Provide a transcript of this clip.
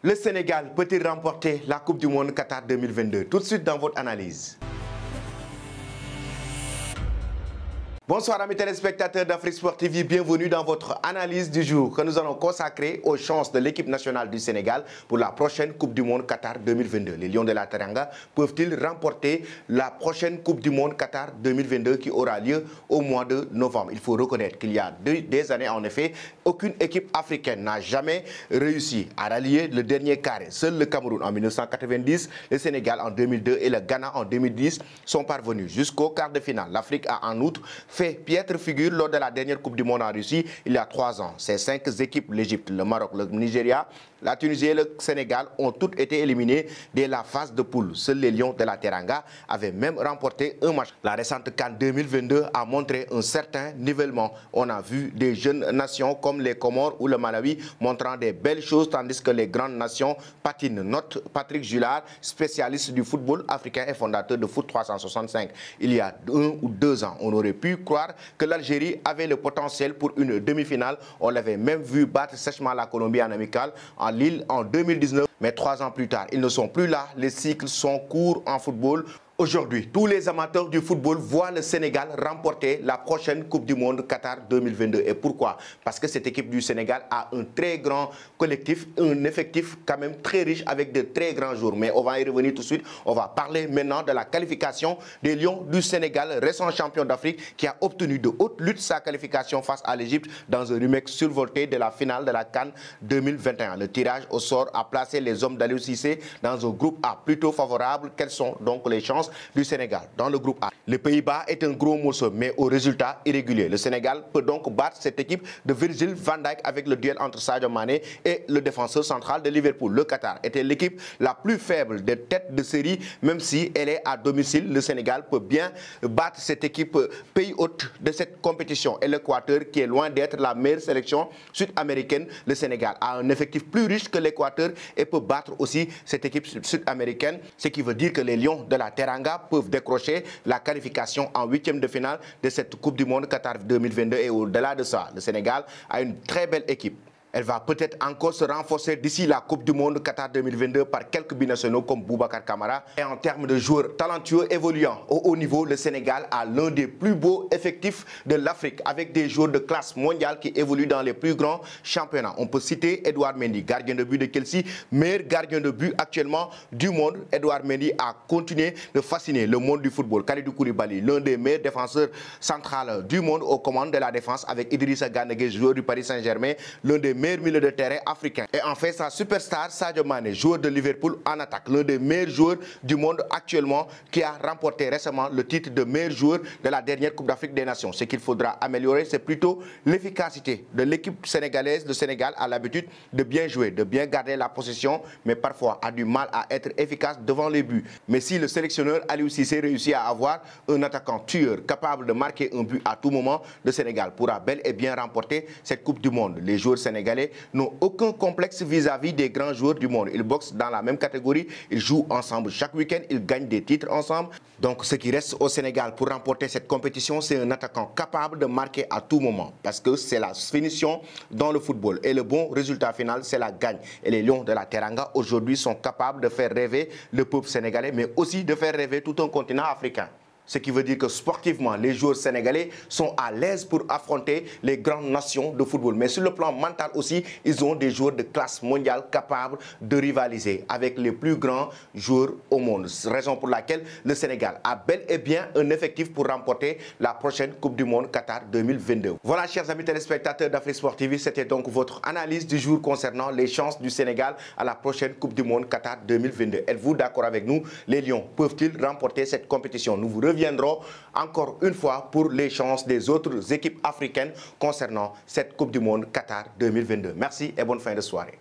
Le Sénégal peut-il remporter la Coupe du Monde Qatar 2022? Tout de suite dans votre analyse. Bonsoir amis téléspectateurs d'Afrique Sport TV, bienvenue dans votre analyse du jour que nous allons consacrer aux chances de l'équipe nationale du Sénégal pour la prochaine Coupe du Monde Qatar 2022. Les Lions de la Teranga peuvent-ils remporter la prochaine Coupe du Monde Qatar 2022 qui aura lieu au mois de novembre? Il faut reconnaître qu'il y a des années en effet, aucune équipe africaine n'a jamais réussi à rallier le dernier carré. Seul le Cameroun en 1990, le Sénégal en 2002 et le Ghana en 2010 sont parvenus jusqu'au quart de finale. L'Afrique a en outre fait piètre figure lors de la dernière Coupe du Monde en Russie il y a 3 ans. Ces 5 équipes, l'Égypte, le Maroc, le Nigeria, la Tunisie et le Sénégal, ont toutes été éliminées dès la phase de poule. Seuls les Lions de la Teranga avaient même remporté un match. La récente CAN 2022 a montré un certain nivellement. On a vu des jeunes nations comme les Comores ou le Malawi montrant des belles choses tandis que les grandes nations patinent. Note Patrick Jullard, spécialiste du football africain et fondateur de Foot 365. Il y a 1 ou 2 ans, on aurait pu croire que l'Algérie avait le potentiel pour une demi-finale. On l'avait même vu battre sèchement la Colombie en amical en Lille en 2019. Mais 3 ans plus tard, ils ne sont plus là. Les cycles sont courts en football. Aujourd'hui, tous les amateurs du football voient le Sénégal remporter la prochaine Coupe du Monde Qatar 2022. Et pourquoi? Parce que cette équipe du Sénégal a un très grand collectif, un effectif quand même très riche avec de très grands joueurs. Mais on va y revenir tout de suite. On va parler maintenant de la qualification des Lions du Sénégal, récent champion d'Afrique qui a obtenu de haute lutte sa qualification face à l'Égypte dans un remake survolté de la finale de la CAN 2021. Le tirage au sort a placé les hommes d'Aliou Cissé dans un groupe A plutôt favorable. Quelles sont donc les chances du Sénégal dans le groupe A? Les Pays-Bas est un gros morceau mais au résultat irrégulier. Le Sénégal peut donc battre cette équipe de Virgil van Dijk avec le duel entre Sadio Mané et le défenseur central de Liverpool. Le Qatar était l'équipe la plus faible des têtes de série, même si elle est à domicile. Le Sénégal peut bien battre cette équipe pays hôte de cette compétition. Et l'Équateur, qui est loin d'être la meilleure sélection sud-américaine, le Sénégal a un effectif plus riche que l'Équateur et peut battre aussi cette équipe sud-américaine, ce qui veut dire que les Lions de la Teranga peuvent décrocher la qualification en 8e de finale de cette Coupe du Monde Qatar 2022. Et au-delà de ça, le Sénégal a une très belle équipe. Elle va peut-être encore se renforcer d'ici la Coupe du Monde Qatar 2022 par quelques binationaux comme Boubacar Kamara. Et en termes de joueurs talentueux évoluant au haut niveau, le Sénégal a l'un des plus beaux effectifs de l'Afrique avec des joueurs de classe mondiale qui évoluent dans les plus grands championnats. On peut citer Edouard Mendy, gardien de but de Chelsea, meilleur gardien de but actuellement du monde. Edouard Mendy a continué de fasciner le monde du football. Kalidou Koulibaly, l'un des meilleurs défenseurs centraux du monde aux commandes de la défense avec Idrissa Gana Gueye, joueur du Paris Saint-Germain, l'un des meilleur milieu de terrain africain. Et en fait, sa superstar Sadio Mané, joueur de Liverpool en attaque, l'un des meilleurs joueurs du monde actuellement, qui a remporté récemment le titre de meilleur joueur de la dernière Coupe d'Afrique des Nations. Ce qu'il faudra améliorer, c'est plutôt l'efficacité de l'équipe sénégalaise. Le Sénégal a l'habitude de bien jouer, de bien garder la possession, mais parfois a du mal à être efficace devant les buts. Mais si le sélectionneur Aliou Cissé réussit à avoir un attaquant tueur capable de marquer un but à tout moment, le Sénégal pourra bel et bien remporter cette Coupe du Monde. Les joueurs sénégalais n'ont aucun complexe vis-à-vis des grands joueurs du monde. Ils boxent dans la même catégorie, ils jouent ensemble chaque week-end, ils gagnent des titres ensemble. Donc ce qui reste au Sénégal pour remporter cette compétition, c'est un attaquant capable de marquer à tout moment. Parce que c'est la finition dans le football. Et le bon résultat final, c'est la gagne. Et les Lions de la Teranga aujourd'hui sont capables de faire rêver le peuple sénégalais, mais aussi de faire rêver tout un continent africain. Ce qui veut dire que sportivement, les joueurs sénégalais sont à l'aise pour affronter les grandes nations de football. Mais sur le plan mental aussi, ils ont des joueurs de classe mondiale capables de rivaliser avec les plus grands joueurs au monde. Raison pour laquelle le Sénégal a bel et bien un effectif pour remporter la prochaine Coupe du Monde Qatar 2022. Voilà, chers amis téléspectateurs d'Afrique Sport TV, c'était donc votre analyse du jour concernant les chances du Sénégal à la prochaine Coupe du Monde Qatar 2022. Êtes-vous d'accord avec nous? Les Lions peuvent-ils remporter cette compétition? Nous vous reviendrons encore une fois pour les chances des autres équipes africaines concernant cette Coupe du Monde Qatar 2022. Merci et bonne fin de soirée.